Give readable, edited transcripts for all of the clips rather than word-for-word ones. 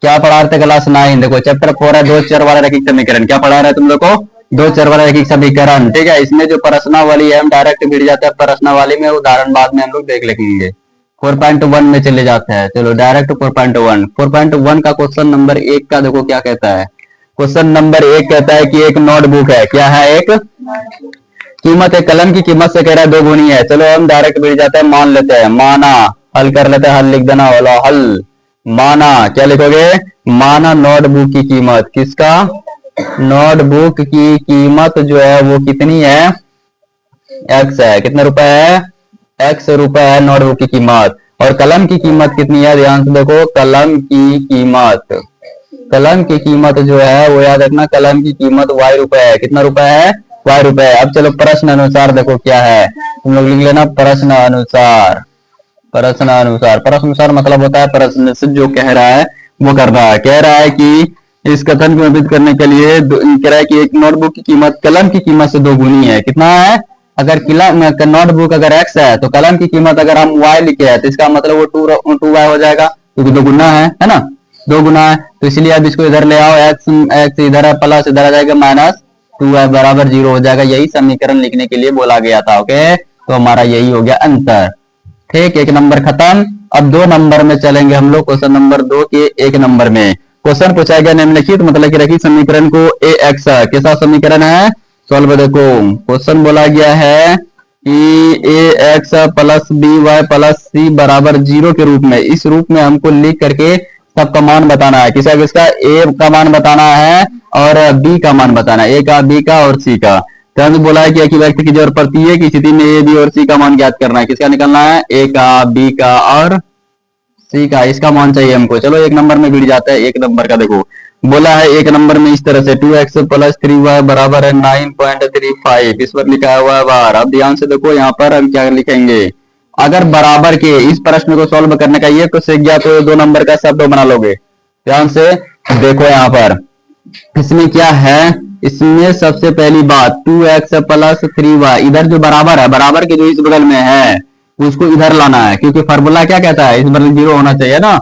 क्या पढ़ा रहे थे क्लास 9? देखो चैप्टर 4 है दो चर वाला रैखिक समीकरण। क्या पढ़ा रहे तुम लोग को? दो चर वाला रैखिक समीकरण। ठीक है, इसमें जो प्रश्नावली है हम डायरेक्ट भिड़ जाते हैं प्रश्नावली में, उदाहरण बाद में हम लोग देख लेंगे। 4.1 में चले जाते हैं। चलो डायरेक्ट 4.1। 4.1 का क्वेश्चन नंबर 1 का देखो क्या कहता है। क्वेश्चन नंबर 1 कहता है कि एक नोटबुक है। क्या है? एक कीमत है, कलम की कीमत से कह रहा है 2 गुनी है। चलो हम डायरेक्ट मिल जाते हैं, मान लेते हैं, माना, हल कर लेते हैं, हल लिख देना वाला हल। माना क्या लिखोगे? माना नोटबुक की कीमत, किसका? नोटबुक की कीमत जो है वो कितनी है? एक्स है। कितने रुपए है? एक्स रुपए है नोटबुक की कीमत। और कलम की कीमत कितनी है? ध्यान से देखो, कलम की कीमत, कलम की कीमत जो है वो याद रखना, कलम की कीमत वाई रुपए है। कितना रुपए है? वाई रुपए। अब चलो प्रश्न अनुसार देखो क्या है, तुम लोग लिख लेना प्रश्न अनुसार। प्रश्न अनुसार, प्रश्न अनुसार मतलब होता है प्रश्न से जो कह रहा है वो कर रहा है। कह रहा है कि इस कथन को साबित करने के लिए कह रहा है कि एक नोटबुक की कीमत कलम की कीमत से 2 गुनी है। कितना है? अगर नोटबुक अगर एक्स है तो कलम की कीमत अगर हम वाई लिखे है तो इसका मतलब वो 2y हो जाएगा, क्योंकि 2 गुना है ना, 2 गुना है। तो इसलिए अब इसको इधर ले आओ, एक्स एक्स इधर है प्लस इधर आ जाएगा माइनस 2y बराबर 0 हो जाएगा। यही समीकरण लिखने के लिए बोला गया था। ओके, तो हमारा यही हो गया आंसर। ठीक, 1 नंबर खत्म। अब 2 नंबर में चलेंगे हम लोग, क्वेश्चन नंबर 2 के 1 नंबर में क्वेश्चन पूछा गया निम्नलिखित मतलब कि रखी समीकरण को ए एक्स कैसा समीकरण है सॉल्व। देखो क्वेश्चन बोला गया है कि a x plus b y plus c बराबर 0 के रूप में, इस रूप में हमको लिख करके सबका मान बताना है। किसका किसका? ए का मान बताना है और बी का मान बताना है, ए का, बी का और सी का। तो बोला है कि एक ही व्यक्ति की जरूरत पड़ती है कि स्थिति में ए बी और सी का मान ज्ञात करना है। किसका निकलना है? ए का, बी का और सी का, इसका मान चाहिए हमको। चलो 1 नंबर में भिड़ जाता है। 1 नंबर का देखो बोला है 1 नंबर में इस तरह से 2x प्लस 3y बराबर है 9.35, इस पर लिखा हुआ है बार। अब ध्यान से देखो यहाँ पर हम क्या लिखेंगे, अगर बराबर के इस प्रश्न को सॉल्व करने का ये तो सीख गया तो 2 नंबर का शब्द बना लोगे। ध्यान से देखो यहाँ पर इसमें क्या है, इसमें सबसे पहली बात 2x प्लस 3y, इधर जो बराबर है, बराबर के जो इस बगल में है उसको इधर लाना है, क्योंकि फार्मूला क्या कहता है, इस बगल 0 होना चाहिए ना।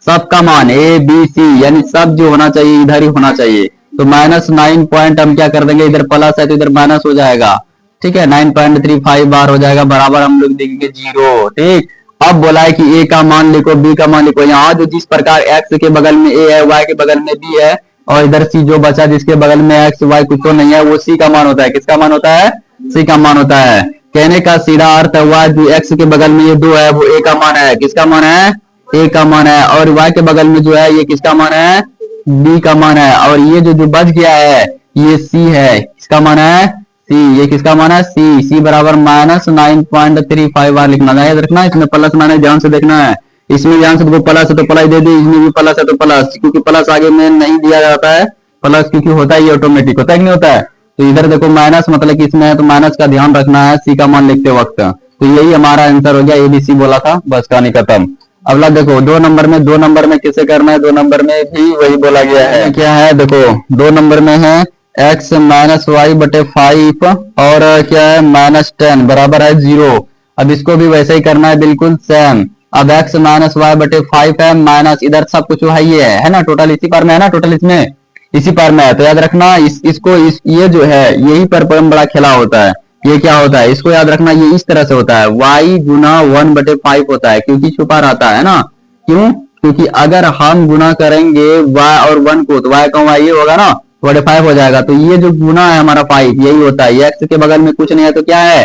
सबका मान ए बी सी यानी सब जो होना चाहिए इधर ही होना चाहिए। तो -9 पॉइंट हम क्या कर देंगे, इधर प्लस है तो इधर माइनस हो जाएगा। ठीक है, 9.35 बार हो जाएगा, बराबर हम लोग देंगे 0। ठीक, अब बोला है कि ए का मान लिखो, बी का मान लिखो। यहाँ जो जिस प्रकार एक्स के बगल में ए है, वाई के बगल में बी है, और इधर सी जो बचा जिसके बगल में एक्स वाई कुछ तो नहीं है, वो सी का मान होता है। किसका मान होता है? सी का मान होता है। कहने का सीधा अर्थ हुआ जो एक्स के बगल में ये 2 है वो ए का मान है। किसका मान है? ए का मान है। और वाई के बगल में जो है ये किसका मान है? बी का मान है। और ये जो जो बच गया है ये सी है। किसका मान है? सी। ये किसका मान है? सी। सी बराबर -9.35 बार लिखना है, याद रखना। इसमें प्लस माइनस ध्यान से देखना है। इसमें ध्यान से देखो, प्लस है तो प्लस दे दी, इसमें भी प्लस है तो प्लस, क्योंकि प्लस आगे में नहीं दिया जाता है प्लस, क्योंकि होता ही ऑटोमेटिक, होता है कि नहीं होता है। तो इधर देखो माइनस मतलब कि इसमें है तो माइनस का ध्यान रखना है सी का मान लिखते वक्त। तो यही हमारा आंसर हो गया, एबीसी बोला था, बस कहानी खत्म। अगला देखो 2 नंबर में, 2 नंबर में किसे करना है, 2 नंबर में भी वही बोला गया है। क्या है देखो 2 नंबर में है x माइनस वाई बटे 5 और क्या है -10 बराबर है 0। अब इसको भी वैसे ही करना है बिल्कुल सेम। अब x माइनस वाई बटे 5 है, माइनस इधर सब कुछ वही है ना, टोटल इसी पर में है ना, टोटल इसमें इसी पर में है। तो याद रखना ये जो है यही पर बड़ा खेला होता है। ये क्या होता है इसको याद रखना, ये इस तरह से होता है y गुना 1/5 होता है, क्योंकि छुपा रहता है ना। क्यों? क्योंकि अगर हम गुना करेंगे y और 1 को तो y का y ये होगा ना, 5 हो जाएगा। तो ये जो गुना है हमारा 5 यही होता है। ये x के बगल में कुछ नहीं है तो क्या है,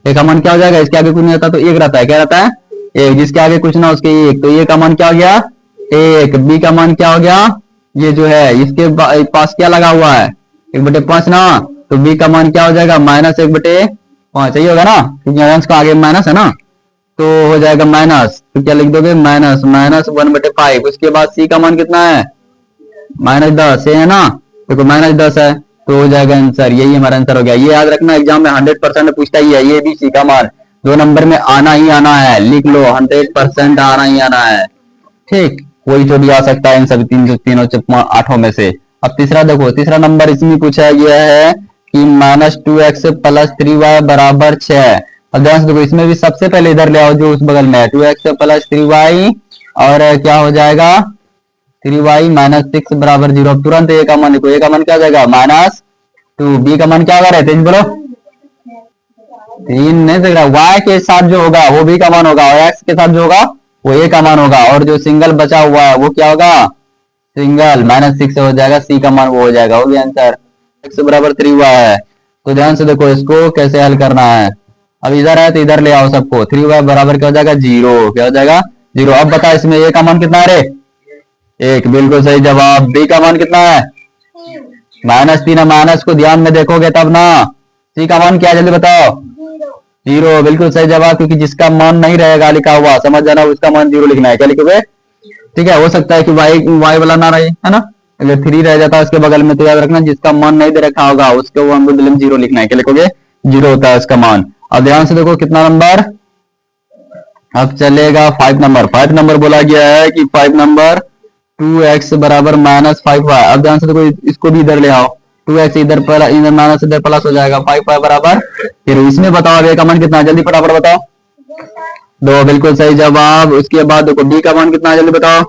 एक का मान क्या हो जाएगा, इसके आगे कुछ नहीं होता तो 1 रहता है। क्या रहता है? 1। जिसके आगे कुछ ना उसके 1, तो ये का मान क्या हो गया 1। बी का मान क्या हो गया, ये जो है इसके पास क्या लगा हुआ है 1/5 ना, तो बी का मान क्या हो जाएगा -1/5 यही होगा ना, क्योंकि अंश का आगे माइनस है ना, तो हो जाएगा माइनस। तो क्या लिख दोगे -1/5। उसके बाद सी का मान कितना है -10 है ना, देखो -10 है तो हो जाएगा आंसर। यही हमारा आंसर हो गया। ये याद रखना एग्जाम में 100% पूछता ही है, ये भी सी का मान 2 नंबर में आना ही आना है, लिख लो 100% आना ही आना है। ठीक, कोई तो भी आ सकता है इन सभी तीनों 8 में से। अब तीसरा देखो, तीसरा नंबर इसमें पूछा गया है कि -2x प्लस 3y बराबर 6। अब ध्यान से देखो, इसमें भी सबसे पहले इधर ले आओ जो उस बगल में है 2x प्लस 3y और क्या हो जाएगा 3y माइनस 6 बराबर 0। अब तुरंत ए का मान लिखो, ए का मान क्या हो जाएगा -2, बी का मान क्या होगा रे तेज बोलो, 3 नहीं देख रहा, y के साथ जो होगा वो b का मान होगा और x के साथ जो होगा वो a का मान होगा, और जो सिंगल बचा हुआ है वो क्या होगा, सिंगल -6 हो जाएगा, c का मान वो हो जाएगा, हो गया आंसर। x बराबर 3y है, तो ध्यान से देखो इसको कैसे हल करना है। अब इधर है तो इधर ले आओ सबको, 3y बराबर क्या हो जाएगा 0, क्या हो जाएगा 0। अब बता इसमें a का मान कितना है रे, 1, बिल्कुल सही जवाब। b का मान कितना है -3 है, माइनस को ध्यान में देखोगे तब ना। c का मान क्या है जल्दी बताओ, 0, बिल्कुल सही जवाब, क्योंकि जिसका मान नहीं रहेगा लिखा हुआ समझ जाना उसका मान 0 लिखना है। क्या लिखोगे, ठीक है, हो सकता है कि y वाला ना रहे, है ना, अगर 3 रह जाता है उसके बगल में तो याद रखना जिसका मान नहीं दे रखा होगा उसके वो हमको 0 लिखना है। क्या लिखोगे, 0 होता है उसका मान। अब ध्यान से देखो कितना नंबर, अब चलेगा 5 नंबर। 5 नंबर बोला गया है कि 5 नंबर 2x बराबर -5y। अब ध्यान से देखो इसको भी इधर ले आओ, 2x इधर माइनस इधर प्लस हो जाएगा, 5y बराबर, फिर इसमें बताओ a का मान कितना है जल्दी फटाफट बताओ, 2, बिल्कुल सही जवाब। उसके बाद देखो b का मान कितना है जल्दी बताओ,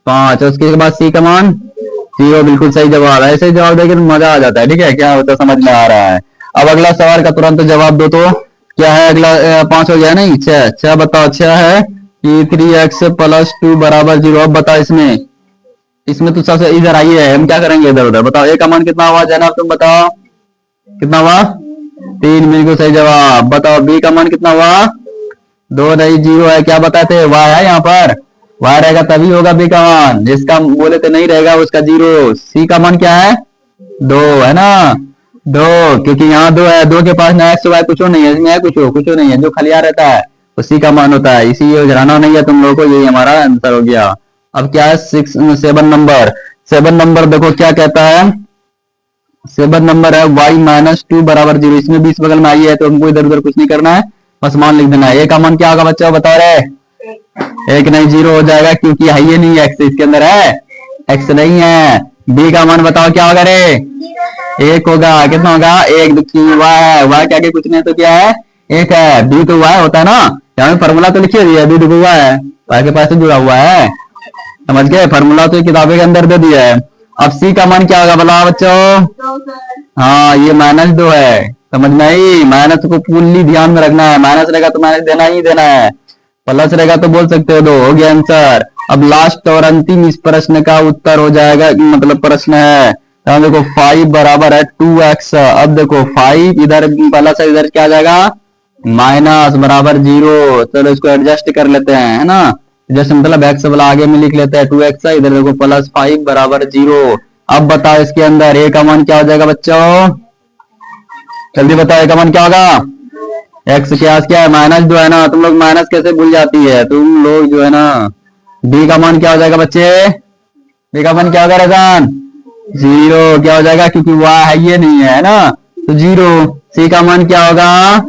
5, उसके बाद c का मान 0, बिल्कुल सही जवाब। ऐसे जवाब देके तो मजा आ जाता है, ठीक है, क्या होता है समझ में आ रहा है। अब अगला सवाल का तुरंत जवाब दो, तो क्या है अगला, 5 हो गया नहीं, 6 बताओ, 6 है कि 3x + 2 बराबर 0। अब बताओ इसमें तो सबसे इधर आइए, हम क्या करेंगे इधर उधर, बताओ a का मान कितना हुआ जनाब, तुम बताओ कितना हुआ, 3, बिल्कुल सही जवाब। बताओ b का मान कितना हुआ, 2 नहीं 0 है, क्या बताते y है, यहाँ पर y रहेगा तभी होगा b का मान, जिसका बोले तो नहीं रहेगा उसका 0। c का मान क्या है 2, है ना, 2, क्योंकि यहाँ 2 है, 2 के पास ना x y कुछ नहीं है, इसमें है कुछ नहीं है, जो खलिया रहता है उसी का मान होता है, इसी ये जराना नहीं है तुम लोगों को, यही हमारा आंसर हो गया। अब क्या है 7 नंबर, 7 नंबर देखो क्या कहता है, 7 नंबर है y - 2 बराबर 0। इसमें 20 बगल में आई है तो हमको इधर उधर कुछ नहीं करना है, बस मान लिख देना है। a का मान क्या होगा बच्चों बताओ रे, 1 नहीं 0 हो जाएगा, क्योंकि है ये नहीं x इसके अंदर है, x नहीं है। b का मान बताओ क्या होगा रे, 1 होगा, कितना होगा 1, y है, y के आगे कुछ नहीं तो क्या है 1 है, b तो y होता है ना, यहाँ फॉर्मूला तो लिखिए दिया b तो y है, y के पास से जुड़ा हुआ है, समझ गए, फॉर्मूला तो किताबें के अंदर दे दिया है। अब c का मान क्या होगा बताओ बच्चों, हाँ ये -2 है, समझ में आई, माइनस को पूरी ध्यान में रखना है, माइनस रहेगा तो माइनस देना ही देना है, प्लस रहेगा तो बोल सकते हो 2, हो गया आंसर। अब लास्ट और अंतिम इस प्रश्न का उत्तर हो जाएगा, मतलब प्रश्न है, तो देखो 5 बराबर है 2x। अब देखो 5 इधर प्लस है, इधर क्या आ जाएगा माइनस बराबर 0, चलो इसको एडजस्ट कर लेते हैं, है ना, जैसे मतलब x वाला आगे में लिख लेते हैं 2x है, इधर देखो +5 बराबर 0। अब बताओ इसके अंदर a का मान क्या हो जाएगा बच्चों, जल्दी बताओ a का मान क्या होगा, x के आस क्या है -2 है ना, तुम लोग माइनस कैसे भूल जाती है तुम लोग जो है ना। b का मान क्या हो जाएगा बच्चे, b का मान क्या होगा रजान, 0, क्या हो जाएगा क्योंकि y है ये नहीं है ना, तो 0। c का मान क्या होगा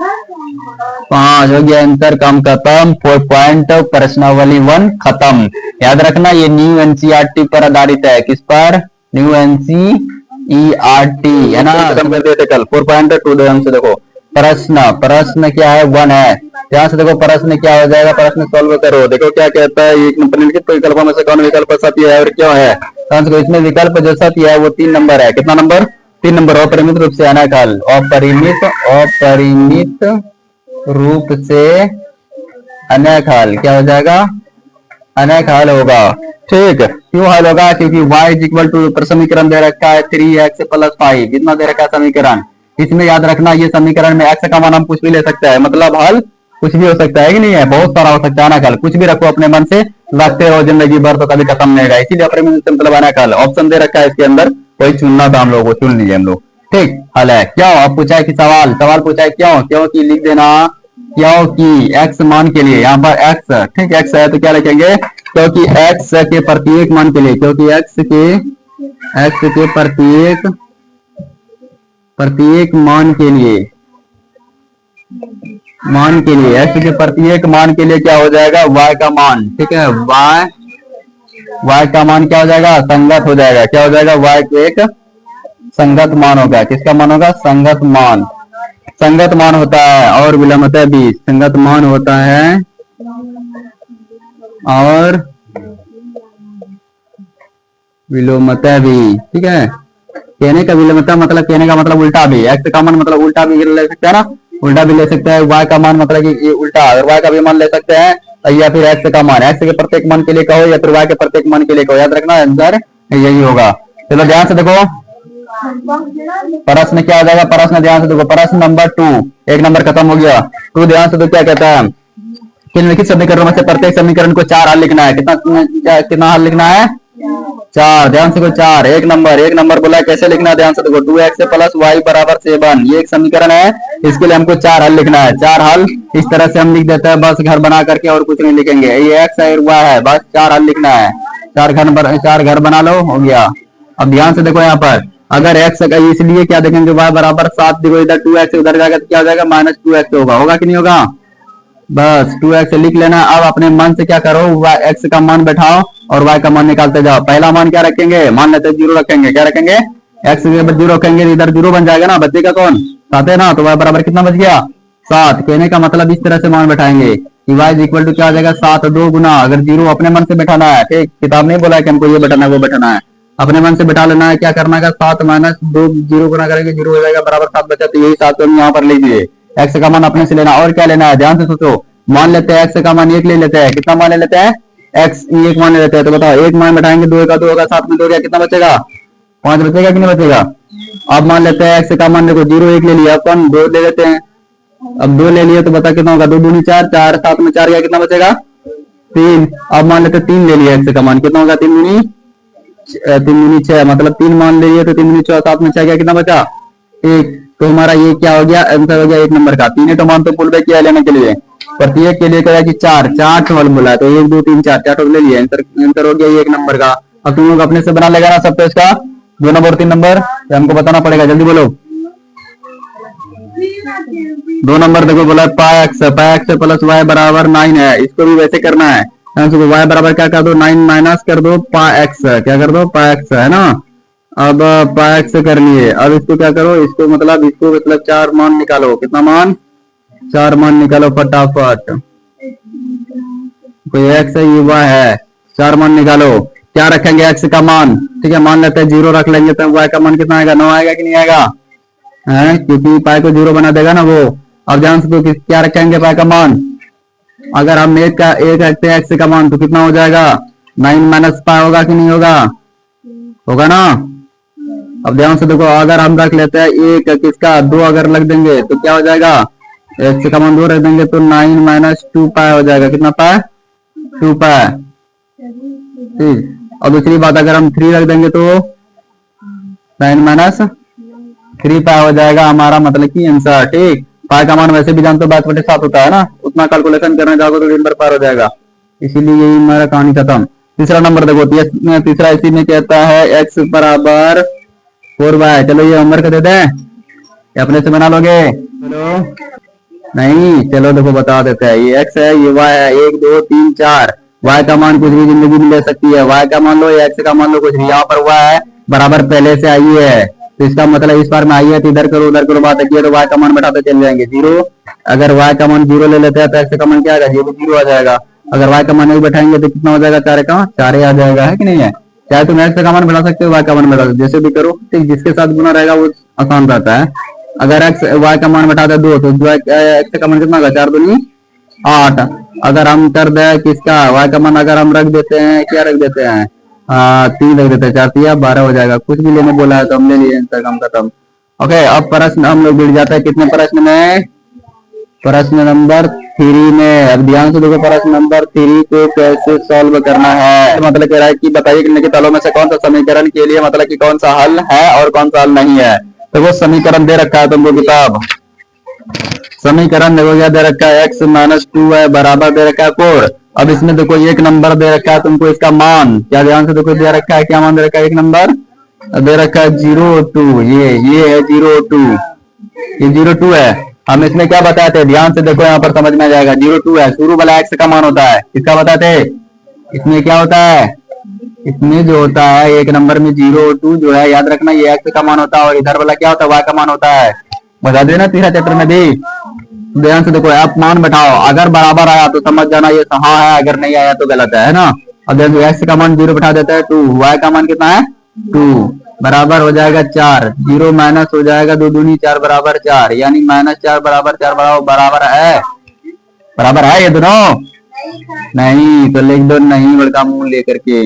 5, हो गया आंसर, काम खत्म, 4 पॉइंट प्रश्नावली 1 खत्म। याद रखना ये न्यू एनसीईआरटी पर आधारित है, किस पर, न्यू एनसीईआरटी, है ना, खत्म कर देते कल। 4.2 ध्यान से देखो, प्रश्न क्या है 1 है, ध्यान से देखो प्रश्न क्या हो जाएगा, प्रश्न सॉल्व करो, देखो क्या कहता है, एक निम्नलिखित विकल्पों में से कौन विकल्प सत्य है और क्यों है। ध्यान से इसमें विकल्प जो सत्य है वो 3 नंबर है, कितना नंबर 3 नंबर, अपरिमित रूप से अनाकाल, अपरिमित रूप से अनेक हल, क्या हो जाएगा अनेक हल होगा, ठीक, क्यों हल होगा, क्योंकि y = समीकरण दे रखा है 3x + 5, इतना दे रखा है समीकरण, इसमें याद रखना ये समीकरण में x का मान हम कुछ भी ले सकते हैं, मतलब हल कुछ भी हो सकता है कि नहीं है, बहुत सारा हो सकता है अनेक हल, कुछ भी रखो अपने मन से, रखते रहो जिंदगी भर तो कभी खत्म नहीं होगा, इसीलिए अपरिमित मतलब अनेक हल ऑप्शन दे रखा है इसके अंदर, कोई चुनना था हम लोगों को, चुन लीजिए हम लोग, ठीक, हल है। क्यों, अब पूछा है कि सवाल पूछा है क्यों, क्योंकि लिख देना, क्योंकि x मान के लिए, यहाँ पर x, ठीक, x है तो क्या लिखेंगे, क्योंकि x के प्रत्येक मान के लिए, क्योंकि x के प्रत्येक मान के लिए x के प्रत्येक मान के लिए क्या हो जाएगा y का मान, ठीक है, y का मान क्या हो जाएगा संगत हो जाएगा, क्या हो जाएगा y के एक संगत मान होगा, किसका मान होगा संगत मान होता है, और विलंब होता है 20, संगत मान होता है और विलोमता भी, ठीक है। कहने का विलोमता मतलब कहने का मतलब उल्टा भी, एक्स का मान मतलब उल्टा भी ले सकते हैं ना, उल्टा भी ले सकते हैं। वाई का मान मतलब कि ये उल्टा, अगर वाई का भी मान ले सकते हैं, या फिर एक्स का मान, एक्स के प्रत्येक मान के लिए कहो या फिर वाई के प्रत्येक मान के लिए कहो, याद रखना आंसर यही होगा। चलो ध्यान से देखो प्रश्न क्या हो जाएगा, प्रश्न ध्यान से देखो, प्रश्न नंबर 2, एक नंबर खत्म हो गया। तो ध्यान से देखो क्या कहता है, निम्नलिखित समीकरणों में से प्रत्येक समीकरण को 4 हल लिखना है। कितना हल लिखना है, 4। ध्यान से देखो 4, एक नंबर बोला कैसे लिखना है, ध्यान से देखो 2x प्लस वाई बराबर 7, ये एक समीकरण है, इसके लिए हमको 4 हल लिखना है। 4 हल इस तरह से हम लिख देते हैं, बस घर बना करके, और कुछ नहीं लिखेंगे। ये एक्स है वाई है, बस 4 हल लिखना है। 4 घर बना लो, हो गया। अब ध्यान से देखो यहाँ पर, अगर एक्स इसलिए क्या देखेंगे, वाई बराबर 7, देखो इधर 2x उधर जाएगा तो क्या हो जाएगा, -2x होगा कि नहीं होगा, बस 2x लिख लेना। अब अपने मन से क्या करो, x का मान बैठाओ और y का मान निकालते जाओ। पहला मान क्या रखेंगे, मान लेते 0 रखेंगे, क्या रखेंगे, x के ऊपर 0 रखेंगे, इधर 0 बन जाएगा ना, बचेगा कौन, 7 है ना, तो y बराबर कितना बच गया, 7। कहने का मतलब इस तरह से मान बैठाएंगे कि y इक्वल टू क्या हो जाएगा, 7 2 गुना, अगर 0 अपने मन से बैठाना है, ठीक, किताब नहीं बोला है कि हमको ये बैठाना है वो बैठाना है, अपने मन से बैठा लेना है। क्या करना है, 7 माइनस 2, 0 गुना करेंगे 0 हो जाएगा, बराबर 7 बचा, तो यही 7 हम यहाँ पर लीजिए। x का मान अपने से लेना, और क्या लेना है, ध्यान से सोचो। मान लेते हैं x का मान 1 ले लेते हैं, कितना मान ले लेते हैं, x 1 मान ले लेते हैं, तो बताओ 1 मान बैठाएंगे, 2 का 2 होगा, 7 में 2 गया, कितना बचेगा, 5 बचेगा कि नहीं बचेगा। अब मान लेते हैं x का मान, देखो 0 1 ले लिया, अपन 2 ले लेते हैं, अब 2 ले लिए तो बता कितना होगा, 2 दूनी 4, 4 7 में 4 गया, कितना बचेगा, 3। अब मान लेते 3 ले लिया x का मान, कितना होगा, 3 दूनी 6, मतलब 3 मान ले लिए तो 3 दूनी 4, 7 में 6 गया, कितना बचा, 1। तो हमारा ये क्या हो गया, आंसर हो गया 1 नंबर का। 3 तो मान तो पुल किया लेने के लिए, प्रत्येक के लिए क्या कि 4 टोल बोला है, तो 1 2 3 4 टोल ले लिया, आंसर हो गया ये 1 नंबर का। अब तुम लोग अपने से बना लेगा ना सब, तो इसका 2 नंबर और 3 नंबर हमको बताना पड़ेगा, जल्दी बोलो। 2 नंबर देखो बोला पाई एक्स प्लस वाई बराबर 9 है, इसको भी वैसे करना है। वाई बराबर क्या कर दो, 9 माइनस कर दो पाई एक्स, क्या कर दो, पाई एक्स है ना। अब पाई एक्स कर लिए, अब इसको क्या करो, इसको मतलब 4 मान निकालो, कितना मान, 4 मान निकालो फटाफट। कोई एक्स है, ये वाई है, 4 मान निकालो। क्या रखेंगे एक्स का मान, ठीक है, मान लेते हैं 0 रख लेंगे, तो वाई का मान कितना आएगा, 9 आएगा कि नहीं आएगा, है, क्योंकि पाई को 0 बना देगा ना वो। अब ध्यान से तो क्या रखेंगे पाई का मान, अगर हम एक रखते हैं एक्स का मान तो कितना हो जाएगा, 9 माइनस पाई होगा कि नहीं होगा, होगा ना। अब ध्यान से देखो, अगर हम रख लेते हैं एक किसका, 2 अगर लग देंगे तो क्या हो जाएगा, एक्स का मान 2 रख देंगे तो 9 माइनस 2 पाई हो जाएगा, कितना पाई, 2 पाई, ठीक। और दूसरी बात, अगर हम 3 रख देंगे तो 9 माइनस 3 पाई हो जाएगा हमारा, मतलब कि आंसर, ठीक। पाई का मान वैसे भी जानते हो 22/7 होता है ना, उतना कैलकुलेशन करने जाओगे तो दिन भर पार हो जाएगा, इसीलिए यही हमारा कहानी खत्म। तीसरा नंबर देखो, तीसरा इसी में कहता है x बराबर 4y। चलो ये होमवर्क दे दें, अपने से बना लोगे, चलो नहीं, चलो देखो बता देते हैं, ये x है, ये y है, 1 2 3 4, y का मान कुछ भी जिंदगी में ले सकती है, y का मान लो या x का मान लो, कुछ भी, यहाँ पर y है बराबर पहले से आई है, तो इसका मतलब इस बार में आई है तो इधर करो उधर करो, बात है तो y का मान बैठाते चल जाएंगे 0। अगर y का मान 0 ले लेते हैं तो x का मान क्या आएगा, 0 आ जाएगा। अगर y का मान नहीं बैठाएंगे तो कितना हो जाएगा, 4 का 4 आ जाएगा, है कि नहीं है। चाहे तुम x का मान बैठा सकते हो, y का मान बैठा सकते हो, जैसे भी करो, ठीक, जिसके साथ गुना रहेगा वो आसान रहता है। अगर y का मान बैठाते 2 तो x का मान कितना होगा, 4 दूनी 8। अगर हम कर दे किसका, y का मान अगर हम रख देते हैं, क्या रख देते हैं, 3 रख देते हैं, 4 3 12 हो जाएगा, कुछ भी लेने बोला है तो हम ले लिए, आंसर काम खत्म। ओके, अब प्रश्न हम लोग बैठ जाते हैं कितने प्रश्न में, प्रश्न नंबर 3 में। अब ध्यान से देखो, प्रश्न नंबर 3 को कैसे सॉल्व करना है, मतलब कह रहा है कि बताइए कि निम्नलिखित तलों में से कौन सा समीकरण के लिए मतलब कि कौन सा हल है और कौन सा हल नहीं है। तो वो समीकरण दे रखा है तुमको किताब, समीकरण देखो क्या दे रखा है, x माइनस 2y बराबर दे रखा है 4। अब इसमें देखो 1 नंबर दे रखा है तुमको, इसका मान क्या, ध्यान से देखो दे रखा है, क्या मान दे रखा है, 1 नंबर दे रखा है 0 2, ये है 0 2, ये 0 2 है। हम इसमें क्या बताते हैं, ध्यान से देखो यहाँ पर समझ में आ जाएगा, 0 2 है, शुरू वाला x का मान होता है, किसका बताते, इसमें क्या होता है, इसमें जो होता है 1 नंबर में 0 2 जो है, याद रखना ये x का मान होता है, और इधर वाला क्या होता है, y का मान होता है, बता देना तीसरा चैप्टर में भी। ध्यान से देखो, आप मान बैठाओ, अगर बराबर आया तो समझ जाना ये हाँ है, अगर नहीं आया तो गलत है ना। अब देखो एक्स का मान 0 बैठा देता है 2, वाई का मान कितना है 2, बराबर हो जाएगा 4, 0 माइनस हो जाएगा 2 दूनी 4 बराबर 4, यानी -4 बराबर 4 बराबर है ये दोनों नहीं, तो लिख दो नहीं बड़का मुंह लेकर के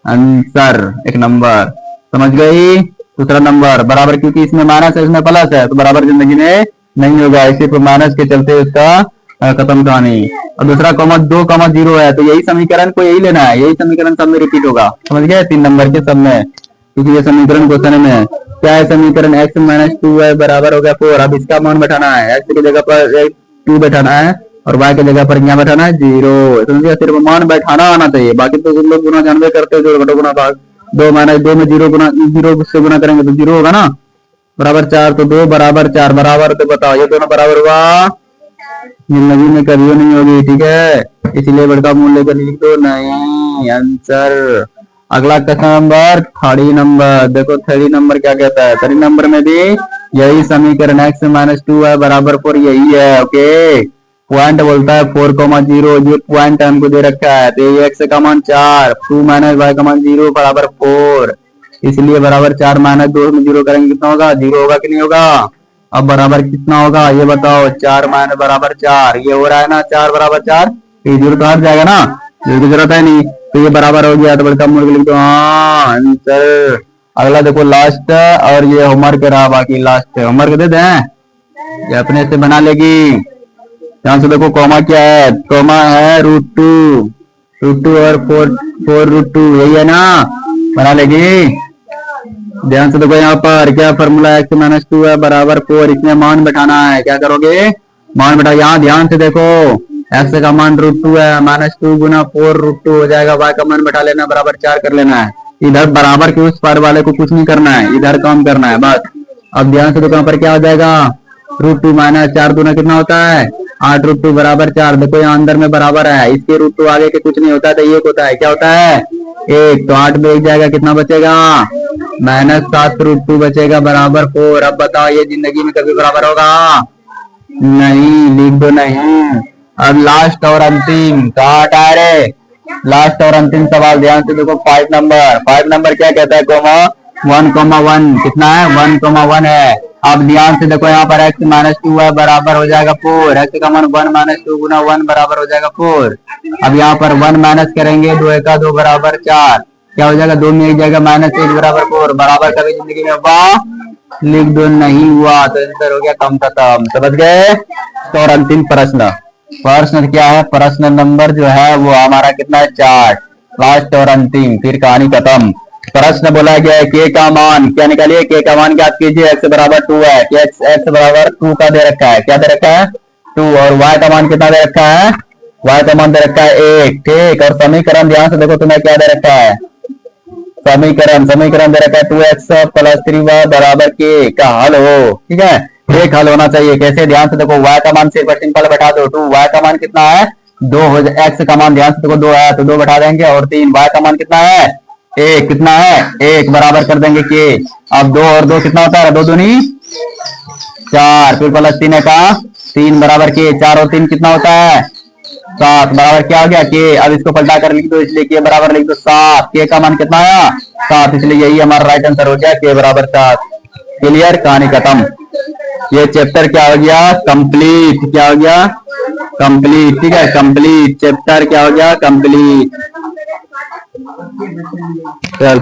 आंसर 1 नंबर। समझ गई? दूसरा नंबर बराबर, क्योंकि इसमें माइनस है इसमें प्लस है तो बराबर जिंदगी में नहीं होगा, इसी पर माइनस के चलते उसका खत्म कहानी। और दूसरा कॉमा 2 कॉमा 0 है तो यही समीकरण को यही लेना है, यही समीकरण सब में रिपीट होगा। समझ गए? 3 नंबर के सब में, क्योंकि ये समीकरण क्वेश्चन में क्या है, समीकरण x - 2 है बराबर हो गया 4। अब इसका मान बैठाना है, x की जगह पर 2 बैठाना है और y की जगह पर क्या बैठाना है 0। समझिए? सिर्फ मान बैठाना आना चाहिए, बाकी तो तुम लोग गुना जानवे करते हो, जोड़ घटाओ गुना भाग। 2 - 2 में 0 से गुना करेंगे तो 0 होगा ना, बराबर 4, तो 2 बराबर 4 बराबर, तो बताओ ये दोनों बराबर हुआ, जिंदगी में कभी नहीं होगी। ठीक है, इसलिए बड़का मूल्य कर लिख दो नहीं आंसर। अगला क्वेश्चन नंबर 3 नंबर, देखो 3 नंबर क्या कहता है। 3 नंबर में भी यही समीकरण x - 2 है बराबर 4 यही है। ओके, पॉइंट बोलता है 4,0, ये पॉइंट हमको दे रखा है, तो ये x का मान 4, 2 - y का मान 0 बराबर 4, इसलिए बराबर 4 - 2 में 0 करेंगे कितना होगा 0 होगा कि नहीं होगा। अब बराबर कितना होगा ये बताओ, 4 - बराबर 4, ये हो रहा है ना 4 बराबर 4, ये 0 तो हट जाएगा ना, जीरो की जरूरत है नहीं, तो ये बराबर हो गया, तो बड़का मूल लिख दो हाँ आंसर। अगला देखो लास्ट, और ये होमवर्क रहा, बाकी लास्ट होमवर्क दे दें, ये अपने से बना लेगी। ध्यान से देखो कॉमा क्या है, कॉमा है √2 और 4√2 यही है ना, बना लेगी। ध्यान से देखो यहाँ पर क्या फॉर्मूला x - 2 है बराबर 4, इसमें मान बैठाना है, क्या करोगे मान बैठा। यहाँ ध्यान से देखो x का मान √2 है, -2 गुना 4√2 हो जाएगा, y का मान बैठा लेना बराबर 4 कर लेना है। इधर बराबर के उस पार वाले को कुछ नहीं करना है, इधर काम करना है बस। अब ध्यान से देखो यहाँ पर क्या हो जाएगा, √2 - 4 दूना कितना होता है 8√2 बराबर 4। देखो यहाँ अंदर में बराबर है, इसके √2 आगे के कुछ नहीं होता है, तो एक होता है, क्या होता है 1, तो 8 में 1 जाएगा, कितना बचेगा -7√2 बचेगा बराबर 4। अब बताओ ये जिंदगी में कभी बराबर होगा नहीं, लिख दो नहीं। अब लास्ट और अंतिम कहा हटा रे, लास्ट और अंतिम सवाल ध्यान से देखो 5 नंबर। 5 नंबर क्या कहता है, 1,1 कितना है 1,1 है। अब ध्यान से देखो यहाँ पर x - 2 है बराबर हो जाएगा 4, x का मान 1 - 2 गुना 1 बराबर हो जाएगा 4। अब यहाँ पर 1 माइनस करेंगे, 2 1 2 बराबर 4, क्या हो जाएगा 2 में 1 जाएगा -1 बराबर 4, बराबर कभी जिंदगी में हुआ लिख दो नहीं हुआ, तो आंसर हो गया कम खत्म। समझ गए? तो और अंतिम प्रश्न, प्रश्न क्या है, प्रश्न नंबर जो है वो हमारा कितना है 4, लास्ट और अंतिम, फिर कहानी खत्म। प्रश्न बोला गया है k का मान क्या निकालिए, k का मान ज्ञात कीजिए, x बराबर 2 है, x बराबर 2 का दे रखा है, क्या दे रखा है 2, और y का मान कितना दे रखा है, y का मान दे रखा है 1। ठीक, और समीकरण ध्यान से देखो तुम्हें क्या दे रखा है, समीकरण दे रखा है 2x + 3y बराबर k का हल हो। ठीक है, एक हल होना चाहिए, कैसे ध्यान से देखो y का मान सिंपल बैठा दो 2, y का मान कितना है 2 हो जाए, x का मान ध्यान से देखो 2 है तो 2 बैठा देंगे, और 3, y का मान कितना है 1, कितना है 1 बराबर कर देंगे k। अब 2 और 2 कितना होता है 2 दूनी 4, फिर +3 का 3 बराबर k, 4 और 3 कितना होता है 7 बराबर क्या हो गया k। अब इसको पलटा कर लिख दो, इसलिए k बराबर लिख दो 7, k का मान कितना आया 7, इसलिए यही हमारा राइट आंसर हो गया k बराबर 7। क्लियर, कहानी खत्म। ये चैप्टर क्या हो गया कंप्लीट, क्या हो गया कंप्लीट। ठीक है, कंप्लीट चैप्टर क्या हो गया कंप्लीट। चल